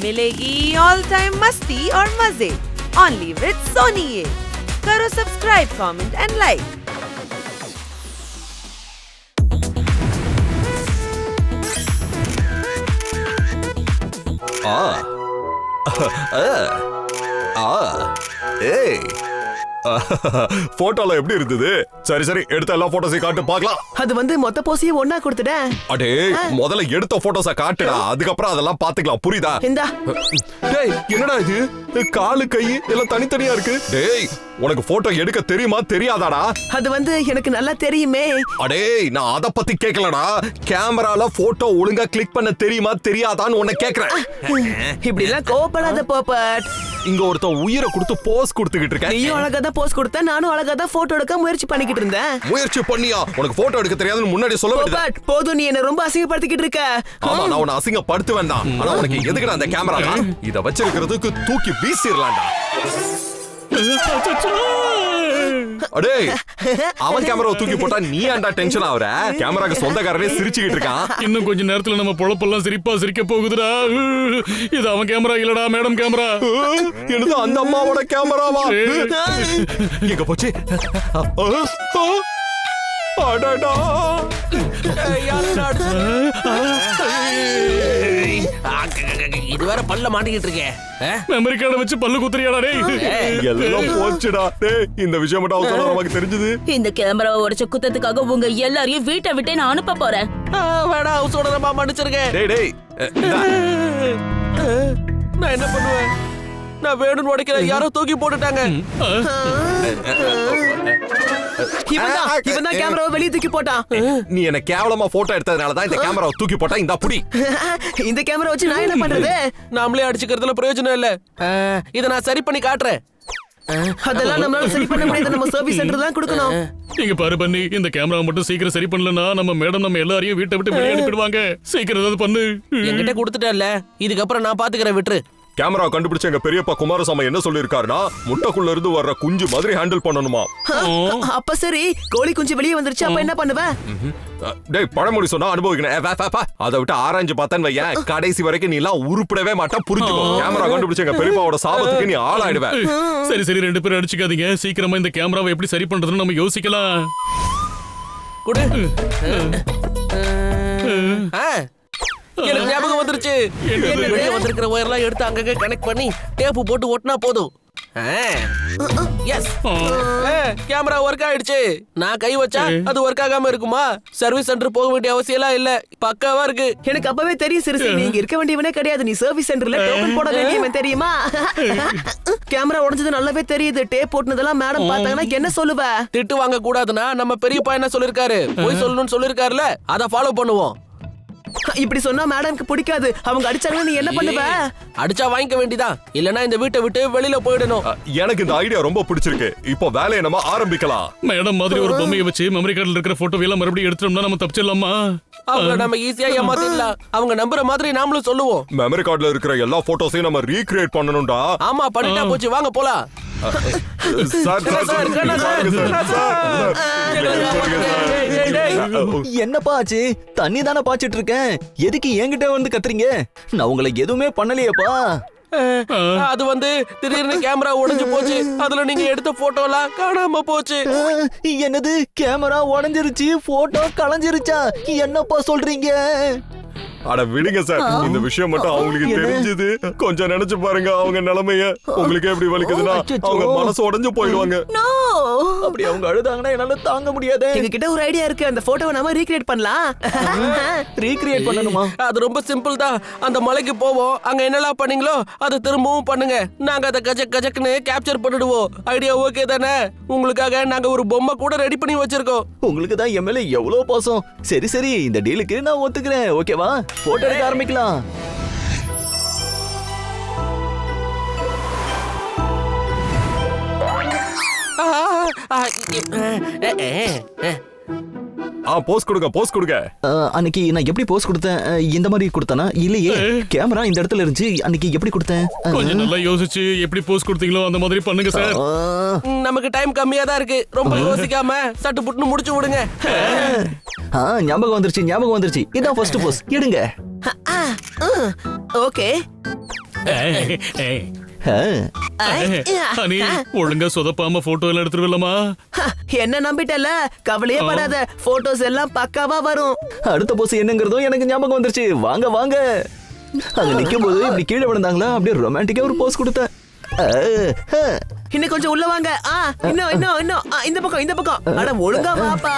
मिलेगी all time मस्ती और मजे ओनली विद सोनी ये। करो सब्सक्राइब, कमेंट एंड लाइक। போட்டோல எப்படி இருந்தது? சரி சரி, எடுத்த எல்லா போட்டோஸையும் காட்டு பார்க்கலாம். அது வந்து மொத்த போஸையும் ஒண்ணா கொடுத்துட்டேன். அடே, முதல்ல எடுத்த போட்டோஸ காட்டுடா, அதுக்கப்புறம் அதெல்லாம் பாத்துக்கலாம், புரியுதா? இந்தா. டேய், என்னடா இது? காலு கை எல்லாம் தனித்தனியா இருக்கு. டேய், உனக்கு போட்டோ எடுக்க தெரியுமா தெரியாதாடா? அது வந்து எனக்கு நல்லா தெரியுமே. அடே, நான் அத பத்தி கேக்கலடா. கேமரால போட்டோ ஒழுங்கா கிளிக் பண்ண தெரியுமா தெரியாதான்னு உன்னை கேக்குறேன். இப்படி எல்லாம் கோபப்படாத பாப்பட். இங்க ஒருத்தன் உயிரை கொடுத்து போஸ் கொடுத்துக்கிட்டு இருக்கேன். நீயும் அழகா தான் போஸ் கொடுத்த, நானும் அழகா தான் போட்டோ எடுக்க முயற்சி பண்ணிக்கிட்டு இருந்தேன். முயற்சி பண்ணியா? உனக்கு போட்டோ எடுக்க தெரியாதுன்னு முன்னாடி சொல்ல வேண்டியது. பாப்பட், போதும், நீ என்ன ரொம்ப அசிங்கப்படுத்திக்கிட்டு இருக்க. ஆமா, நான் உன்னை அசிங்கப்படுத்துவேன் தான். ஆனா உனக்கு எதுக்குடா அந்த கேமரா? இத வச்சிருக்கிறதுக்கு தூக்கி வீசிரலாம்டா. அடே, அவன் கேமராவை தூக்கி போட்டா நீ ஏன்டா டென்ஷன் ஆவற? கேமராக்கு சொந்தக்காரரே சிரிச்சுக்கிட்டு இருக்கான். இன்னும் கொஞ்ச நேரத்துல நம்ம பொழப்பெல்லாம் சிரிக்க போகுதுடா. இது அவன் கேமரா இல்லடா, மேடம் கேமரா. என்னது, அந்த அம்மாவோட கேமராவா? எங்க போச்சு? அடடா, இது வேற பல்ல மாட்டிக்கிட்டு இருக்கேன். மெமரி கார்டை வச்சு பல்லு குத்துறியாடா டேய்? எல்லாம் போச்சுடா. டேய், இந்த விஷயம் மட்டும் அவசரம் நமக்கு தெரிஞ்சது. இந்த கேமராவை உடைச்ச குத்தத்துக்காக உங்க எல்லாரையும் வீட்டை விட்டு நான் அனுப்ப போறேன். வேடா, ஹவுஸோட நான் மன்னிச்சிருக்கேன். டேய் டேய், நான் என்ன பண்ணுவேன்? நான் வேணும்னு உடைக்கல, யாரோ தூக்கி போட்டுட்டாங்க. இவன் தான் கேமராவை வெளியே தூக்கி போட்டான். நீ என்ன கேவலமா போட்டோ எடுத்ததுனாலதான் இந்த கேமராவை தூக்கி போட்டா. இந்த புடி. இந்த கேமரா வச்சு நான் என்ன பண்றது? நாமளே அடிச்சுக்கிறதுல பிரயோஜனம் இல்ல. இத நான் சரி பண்ணி காட்டுறேன். அதெல்லாம் நம்மளால சரி பண்ண முடியாது. நம்ம சர்வீஸ் சென்டர் தான் கொடுக்கணும். இங்க பாரு பண்ணி, இந்த கேமரா மட்டும் சீக்கிரம் சரி பண்ணலனா நம்ம மேடம் நம்ம எல்லாரையும் வீட்டை விட்டு வெளியே அனுப்பிடுவாங்க. சீக்கிரம் ஏதாவது பண்ணு. என்கிட்ட கொடுத்துட்டேன்ல, இதுக்கப்புறம் நான் பாத்துக்கிறேன், விட்டுரு. கேமரா கண்டுபிடிச்ச எங்க பெரியப்பா குமாரசாமி என்ன சொல்லிருக்காருன்னா, முட்டைக்குள்ள இருந்து வர்ற குஞ்சு மாதிரி ஹேண்டில் பண்ணணுமா. அப்ப சரி, கோழி குஞ்சு வெளியே வந்துருச்சு, அப்ப என்ன பண்ணுவ? டேய், பழமொழி சொன்னா அனுபவிக்கணும். அதை விட்டு ஆராய்ஞ்சு பார்த்தேன்னு வையேன், கடைசி வரைக்கும் நீ எல்லாம் உருப்படவே மாட்டேன், புரிஞ்சுக்கோ. கேமரா கண்டுபிடிச்ச எங்க பெரியப்பாவோட சாபத்துக்கு நீ ஆளாயிடுவ. சரி சரி, ரெண்டு பேரும் அடிச்சுக்காதீங்க. சீக்கிரமா இந்த கேமராவை எப்படி சரி பண்றதுன்னு நம்ம யோசிக்கலாம். குடு. எனக்கு ஞாபகம் வந்துருச்சு. வெளியே வந்திருக்கிற ஒயர்லாம் எடுத்து அங்கங்க கனெக்ட் பண்ணி டேப்பு போட்டு ஒட்டினா போதும். எஸ், கேமரா ஒர்க் ஆயிடுச்சு. நான் கை வச்சா அது ஒர்க் ஆகாம இருக்குமா? சர்வீஸ் சென்டர் போக வேண்டிய அவசியம் எல்லாம் இல்ல, பக்காவா இருக்கு. எனக்கு அப்பவே தெரியும் சிறுசு, நீங்க இருக்க வேண்டியவனே கிடையாது. நீ சர்வீஸ் சென்டர்ல டோக்கன் போட வேண்டியவன், தெரியுமா? கேமரா உடைஞ்சது நல்லாவே தெரியுது. டேப் போட்டுனதெல்லாம் மேடம் பார்த்தாங்கன்னா என்ன சொல்லுவ? திட்டு வாங்க கூடாதுன்னா நம்ம பெரியப்பா என்ன சொல்லிருக்காரு, போய் சொல்லணும்னு சொல்லிருக்காருல, அதை ஃபாலோ பண்ணுவோம். இப்படி சொன்னா மேடம்க்கு பிடிக்காது. அவங்க அடிச்சாங்கன்னா நீ என்ன பண்ணுவ? அடிச்சா வாங்கிக்க வேண்டியதான், இல்லனா இந்த வீட்டை விட்டு வெளியில போயிடணும். எனக்கு இந்த ஐடியா ரொம்ப பிடிச்சிருக்கு. இப்போ வேலையை நம்ம ஆரம்பிக்கலாம். மேடம் மாதிரி ஒரு பொம்மையை வச்சு மெமரி கார்டுல இருக்கிற போட்டோ எல்லாம் மறுபடியும் எடுத்துட்டோம்னா நம்ம தப்பிச்சிடலாமா? அவங்க நம்ம ஈஸியா ஏமாத்திடலாம். அவங்க நம்புற மாதிரி நாமளும் சொல்லுவோம். மெமரி கார்டுல இருக்கிற எல்லா போட்டோஸையும் நம்ம ரீக்ரியேட் பண்ணணும்டா. ஆமா, பண்ணிட்டா போச்சு, வாங்க போலாம். என்னப்பா ஆச்சு? தண்ணி தானே பாய்ச்சிட்டு இருக்கேன். எதுக்கு என்கிட்ட வந்து கத்துறீங்க? நான் உங்களை எதுவுமே பண்ணலையேப்பா. அது வந்து திடீர்னு கேமரா உடைஞ்சு போச்சு. அதுல நீங்க எடுத்த போட்டோலாம் காணாம போச்சு. என்னது, கேமரா உடைஞ்சிருச்சு, போட்டோ கலைஞ்சிருச்சா? என்னப்பா சொல்றீங்க? அட விடுங்க சார், இந்த விஷயம் மட்டும் அவங்களுக்கு தெரிஞ்சது. கொஞ்சம் நினைச்சு பாருங்க அவங்க நிலைமைய. உங்களுக்கு எப்படி வலிக்குதுன்னா அவங்க மனசு உடைஞ்சு போயிடுவாங்க. அப்படி அவங்க அழுதாங்கன்னா என்னால தாங்க முடியாது. எங்க கிட்ட ஒரு ஐடியா இருக்கு. அந்த போட்டோவை நாம ரீக்ரியேட் பண்ணலாம். ரீக்ரியேட் பண்ணணுமா? அது ரொம்ப சிம்பிள் தான். அந்த மலைக்கு போவோம், அங்க என்னெல்லாம் பண்ணீங்களோ அதை திரும்பவும் பண்ணுங்க. நாங்க அதை கஜக்னு கேப்சர் பண்ணிடுவோம். ஐடியா ஓகே தானே? உங்களுக்காக நாங்க ஒரு பொம்மை கூட ரெடி பண்ணி வச்சிருக்கோம். உங்களுக்கு தான் என் மேல எவ்வளவு பாசம். சரி சரி, இந்த டீலுக்கு நான் ஒத்துக்கிறேன். ஓகேவா? போட்டோ எடுக்க ஆரம்பிக்கலாம். போஸ் கொடுங்க. அன்னைக்கு நான் எப்படி போஸ் கொடுத்தேன்? இந்த மாதிரி கொடுத்தானா? இல்லையே, கேமரா இந்த இடத்துல இருந்துச்சு. அன்னைக்கு எப்படி கொடுத்தேன்? கொஞ்சம் நல்லா யோசிச்சு எப்படி போஸ் கொடுத்தீங்களோ அந்த மாதிரி பண்ணுங்க சார். நமக்கு டைம் கம்மியா தான் இருக்கு. ரொம்ப யோசிக்காம சட்டு புட்டுன்னு முடிச்சு விடுங்க. ஞாபகம் வந்துருச்சு. இதான் ஃபர்ஸ்ட் போஸ். எடுங்க. ஓகே, ஹனி ஒழுங்கா சொதப்பாம போட்டோ எல்லாம் எடுத்துருவலமா? என்ன நம்பிட்டல, கவலையே படாத, போட்டோஸ் எல்லாம் பக்காவா வரும். அடுத்த போஸ் என்னங்கறதும் எனக்கு ஞாபகம் வந்துருச்சு. வாங்க வாங்க. அங்க நிக்கும் போது இப்படி கீழே விழுந்தாங்களா, அப்படியே ரொமான்டிக்கா ஒரு போஸ் கொடுத்தேன். இன்னும் கொஞ்சம் உள்ள வாங்க. இன்னும் இன்னும் இன்னும் இந்த பக்கம் இந்த பக்கம். அட ஒழுங்கா வாப்பா.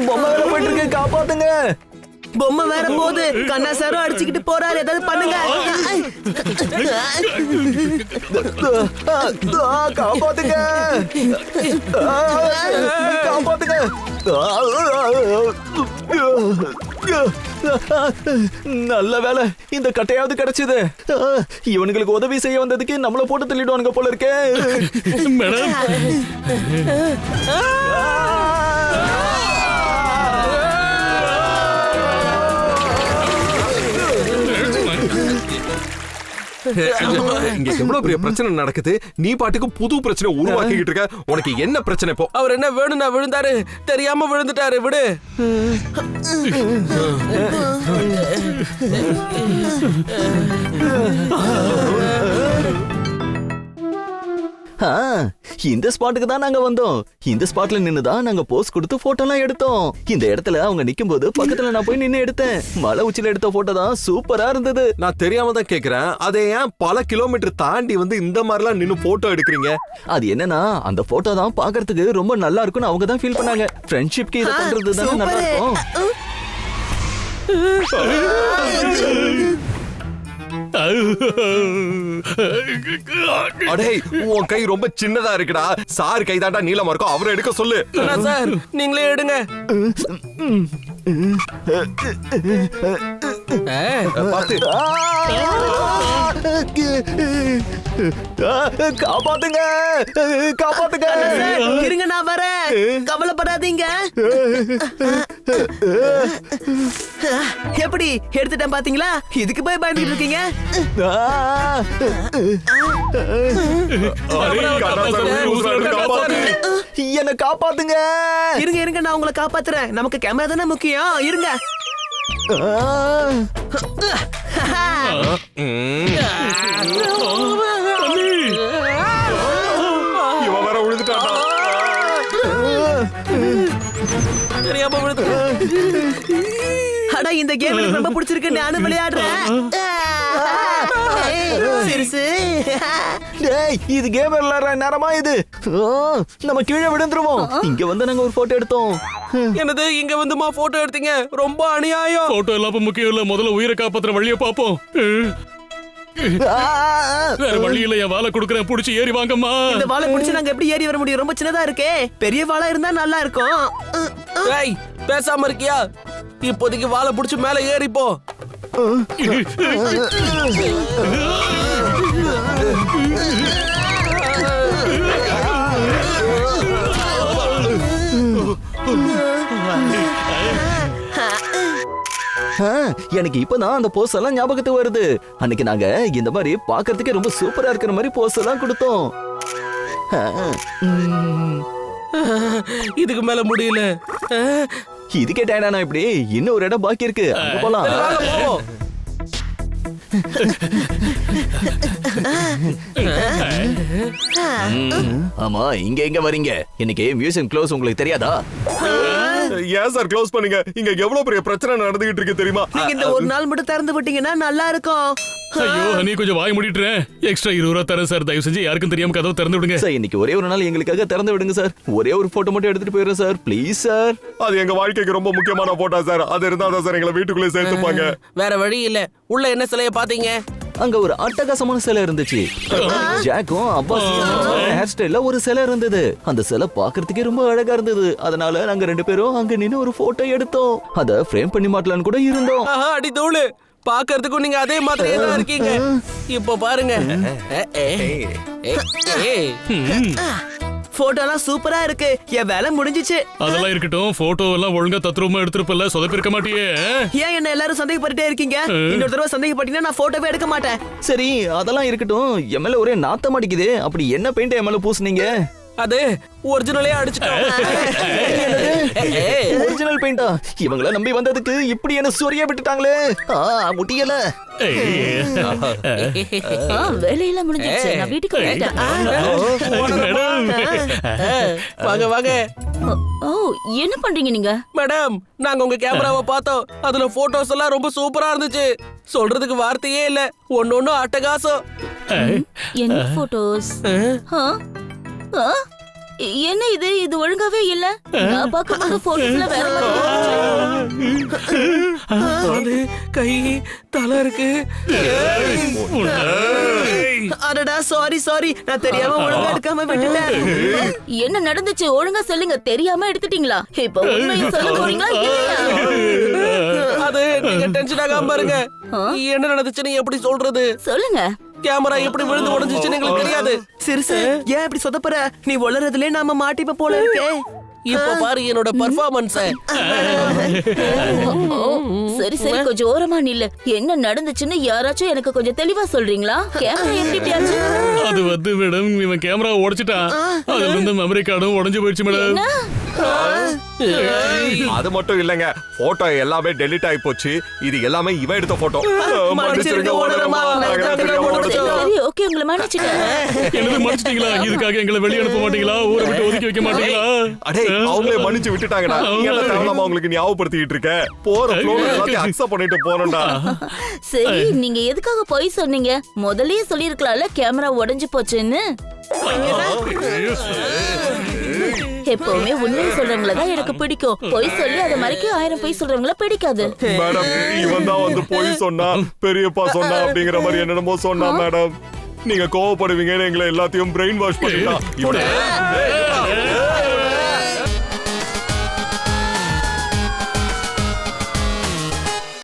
பொம்மை வேலை போயிட்டு இருக்கு, காப்பாத்துங்க. பொம்மை வேற போது, கண்ணா சாரும் அடிச்சுக்கிட்டு போறாரு, ஏதாவது பண்ணுங்க. காப்பாத்துங்க, காப்பாத்துங்க. நல்ல வேலை, இந்த கட்டையாவது கிடைச்சது. இவனுங்களுக்கு உதவி செய்ய வந்ததுக்கு நம்மள போட்டு தள்ளிடுவானுங்க போல இருக்கே. மேடம் இங்க எவ்வளவு பெரிய பிரச்சனை நடக்குது, நீ பாட்டுக்கு புது பிரச்சனை உருவாக்கிட்டு இருக்க. உனக்கு என்ன பிரச்சனை இப்போ? அவர் என்ன வேணும்னா விழுந்தாரு, தெரியாம விழுந்துட்டாரு, விடு. இந்த ஸ்பாட்டுக்கு தான் நாங்க வந்தோம். இந்த ஸ்பாட்ல நின்னுதான் நாங்க போஸ் கொடுத்து போட்டோ எல்லாம் எடுத்தோம். இந்த இடத்துல அவங்க நிக்கும் போது பக்கத்துல நான் போய் நின்னு எடுத்தேன். மலை உச்சில எடுத்த போட்டோ தான் சூப்பரா இருந்தது. நான் தெரியாம தான் கேக்குறேன், அதை ஏன் பல கிலோமீட்டர் தாண்டி வந்து இந்த மாதிரிலாம் நின்னு போட்டோ எடுக்கிறீங்க? அது என்னன்னா, அந்த போட்டோ தான் பாக்குறதுக்கு ரொம்ப நல்லா இருக்கும்னு அவங்க தான் ஃபீல் பண்ணாங்க. ஃப்ரெண்ட்ஷிப்க்கு இத பண்றது தான் நல்லா இருக்கும். அடே, உன் கை ரொம்ப சின்னதா இருக்குடா. சார் கை தாண்டா நீளமா இருக்கும், அவரை எடுக்க சொல்லு. சார் நீங்களே எடுங்க. பார்த்து காப்பாத்துங்க, காப்பாத்துங்க. இருங்க, நான் வரேன், கவலைப்படாதீங்க. எப்படி எடுத்துட்டேன் பாத்தீங்களா? இதுக்கு போய் பயந்துட்டு இருக்கீங்க? என்ன காப்பாத்துங்க. இருங்க இருங்க, நான் உங்களை காப்பாத்துறேன். நமக்கு கேமரா தானே முக்கியம். இருங்க. இவன் வேற விழுந்துட்டான். தெரியாம விழுந்துட்டாரு. அட, இந்த கேம் எனக்கு ரொம்ப பிடிச்சிருக்கு, நானும் விளையாடுறேன். சிறுசு, டேய், இது கேம் விளையாடுற நேரமா இது? நம்ம கீழே விழுந்துருவோம். இங்க வந்து நாங்க ஒரு போட்டோ எடுத்தோம். என்னது, இங்க வந்துமா போட்டோ எடுத்தீங்க? ரொம்ப அநியாயம். போட்டோ எல்லாம் முக்கியம் இல்ல, முதல்ல உயிரை காப்பாத்துற வழியை பாப்போம். வேற வழி இல்ல, என் வாழை கொடுக்கறேன், புடிச்சு ஏறி வாங்கம்மா. இந்த வாழை பிடிச்சு நாங்க எப்படி ஏறி வர முடியும்? ரொம்ப சின்னதா இருக்கே. பெரிய வாழை இருந்தா நல்லா இருக்கும். ஏய், பேசாம இருக்கியா? இப்போதைக்கு வாழை புடிச்சு மேல ஏறிப்போ. எனக்கு இப்பதான் அந்த போஸ் எல்லாம் ஞாபகத்துக்கு வருது. அன்னைக்கு நாங்க இந்த மாதிரி பாக்குறதுக்கே ரொம்ப சூப்பரா இருக்கிற மாதிரி போஸ் எல்லாம் கொடுத்தோம். இதுக்கு மேல முடியல. இதுக்கே டயர்டானா இப்படி? இன்னும் ஒரு இடம் பாக்கி இருக்கு, அங்க போலாம். ஆமா, இங்க எங்க வரீங்க? இன்னைக்கு மியூசியம் க்ளோஸ், உங்களுக்கு தெரியாதா? ஏன் சார் க்ளோஸ் பண்ணீங்க? இங்க எவ்வளவு பெரிய பிரச்சனை நடந்துகிட்டு இருக்கு தெரியுமா? நீங்க இந்த ஒரு நாள் மட்டும் திறந்து விட்டீங்கன்னா நல்லா இருக்கும். ஐயோ, நீ கொஞ்சம் வாய் மூடிட்டுறேன். எக்ஸ்ட்ரா 20 ரூபா தரேன் சார், தயவு செஞ்சு யாருக்கும் தெரியாம கதவை திறந்து விடுங்க சார். இன்னைக்கு ஒரே ஒரு நாள் எங்களுக்காக திறந்து விடுங்க சார். ஒரே ஒரு போட்டோ மட்டும் எடுத்துட்டு போயிடுறேன் சார், ப்ளீஸ் சார். அது எங்க வாழ்க்கைக்கு ரொம்ப முக்கியமான போட்டோ சார். அது இருந்தா தான் சார் எங்களை வீட்டுக்குள்ளே சேர்த்துப்பாங்க. வேற வழி இல்ல. உள்ள என்ன சிலைய பாத்தீங்க? அங்க ஒரு அட்டகாசமான சிலை இருந்துச்சு. ஜாக்கும் அப்பாஸும் ஹேர் ஸ்டைல்ல ஒரு சிலை இருந்தது. அந்த சிலை பாக்குறதுக்கே ரொம்ப அழகா இருந்தது. அதனால நாங்க 2 பேரும் அங்க நின்னு ஒரு போட்டோ எடுத்தோம். அத ஃப்ரேம் பண்ணி மாட்டலாம்னு கூட இருந்தோம். அடி தூளு, பாக்குறதுக்கும் நீங்க அதே மாதிரியே தான் இருக்கீங்க. இப்போ பாருங்க. போட்டோலாம் சூப்பரா இருக்கு. என் வேலை முடிஞ்சிச்சு. அதெல்லாம் இருக்கட்டும், போட்டோ எல்லாம் ஒழுங்கா தத்ரூபமா எடுத்துருப்பல, சொதப்பிருக்க மாட்டியே? ஏன் என்ன எல்லாரும் சந்தேகப்பட்டுட்டே இருக்கீங்க? இன்னொரு தடவை சந்தேகப்பட்டீங்கன்னா நான் போட்டோவே எடுக்க மாட்டேன். சரி, அதெல்லாம் இருக்கட்டும். என் மேல ஒரே நாத்தம் அடிக்குது. அப்படி என்ன பெயிண்ட் என் மேல பூசுனீங்க? அது ஒரிஜினலே அடிச்சிட்டோம். ஒரிஜினல் பெயிண்டா? இவங்கள நம்பி வந்ததுக்கு இப்படி என்ன சொரிய விட்டுட்டாங்களே. முடியல. வேலையெல்லாம் முடிஞ்சிருச்சு. நான் வீட்டுக்கு வந்துட்டேன். வாங்க வாங்க. ஓ, என்ன பண்றீங்க நீங்க? மேடம், நாங்க உங்க கேமராவை பார்த்தோம். அதுல போட்டோஸ் எல்லாம் ரொம்ப சூப்பரா இருந்துச்சு. சொல்றதுக்கு வார்த்தையே இல்ல. ஒன்னொன்னு அட்டகாசம். என்ன போட்டோஸ்? என்ன இது? இது ஒழுங்காவே இல்ல. நான் பார்க்கும்போது போட்டோஸ்ல வேற மாதிரி இருந்துச்சு. அது கை தலை இருக்கு. அடடா, சாரி, நான் தெரியாம ஒழுங்கா எடுக்காம விட்டுட்டேன். என்ன நடந்துச்சு? ஒழுங்கா சொல்லுங்க. தெரியாம எடுத்துட்டீங்களா? இப்ப உண்மையை சொல்ல போறீங்களா இல்லையா? அது நீங்க டென்ஷன் ஆகாம பாருங்க. என்ன நடந்துச்சுன்னு எப்படி சொல்றது? சொல்லுங்க. கேமரா எப்படி விழுந்து உடைஞ்சிச்சுன்னு எங்களுக்கு தெரியாது. சிறுசு, ஏன் இப்படி சொதப்புற? நீ வளர்றதுல நாம மாட்டிப்ப போல இருக்கே. இப்ப பாரு என்னோட பெர்ஃபார்மன்ஸ். சரி கொஞ்சம் ஓரமா நில்லு. என்ன நடந்துச்சுன்னு யாராச்சும் எனக்கு கொஞ்சம் தெளிவா சொல்றீங்களா? கேமரா எப்படி ஆச்சு? அது வந்து மேடம், இவன் கேமரா உடைச்சிட்டான். அதுல இருந்து மெமரி கார்டும் உடைஞ்சு போயிடுச்சு மேடம். அது மட்டும் இல்லங்க, போட்டோ எல்லாமே டெலிட் ஆகி போச்சு. இது எல்லாமே இவன் எடுத்த போட்டோ. மன்னிச்சிருங்க ஓனரம்மா. சரி, ஓகே, உங்களை மன்னிச்சிட்டேன். என்னது மன்னிச்சிட்டீங்களா? இதுக்காக எங்களை வெளிய அனுப்ப மாட்டீங்களா? ஊரை விட்டு ஒதுக்கி வைக்க மாட்டீங்களா? அடே, அவங்களே மன்னிச்சு விட்டுட்டாங்கடா. நீ என்ன தேவலாமா உங்களுக்கு ஞாபகப்படுத்திட்டு இருக்க? போற ஃப்ளோல எல்லாத்தையும் அக்செப்ட் பண்ணிட்டு போறோம்டா. சரி, நீங்க எதுக்காக போய் சொன்னீங்க? முதல்லயே சொல்லிருக்கலாம்ல கேமரா உடைஞ்சு போச்சுன்னு. எப்பவுமே உண்மையை சொல்றவங்கள தான் எனக்கு பிடிக்கும். பொய் சொல்லி அதை மறைக்க 1000 பொய் சொல்றவங்கள பிடிக்காது. மேடம், இவன் தான் வந்து போய் சொன்னா, பெரியப்பா சொன்னா அப்படிங்கிற மாதிரி என்னென்னமோ சொன்னா மேடம். நீங்க கோவப்படுவீங்கன்னு எங்களை எல்லாத்தையும் பிரெயின் வாஷ் பண்ணிட்டான்.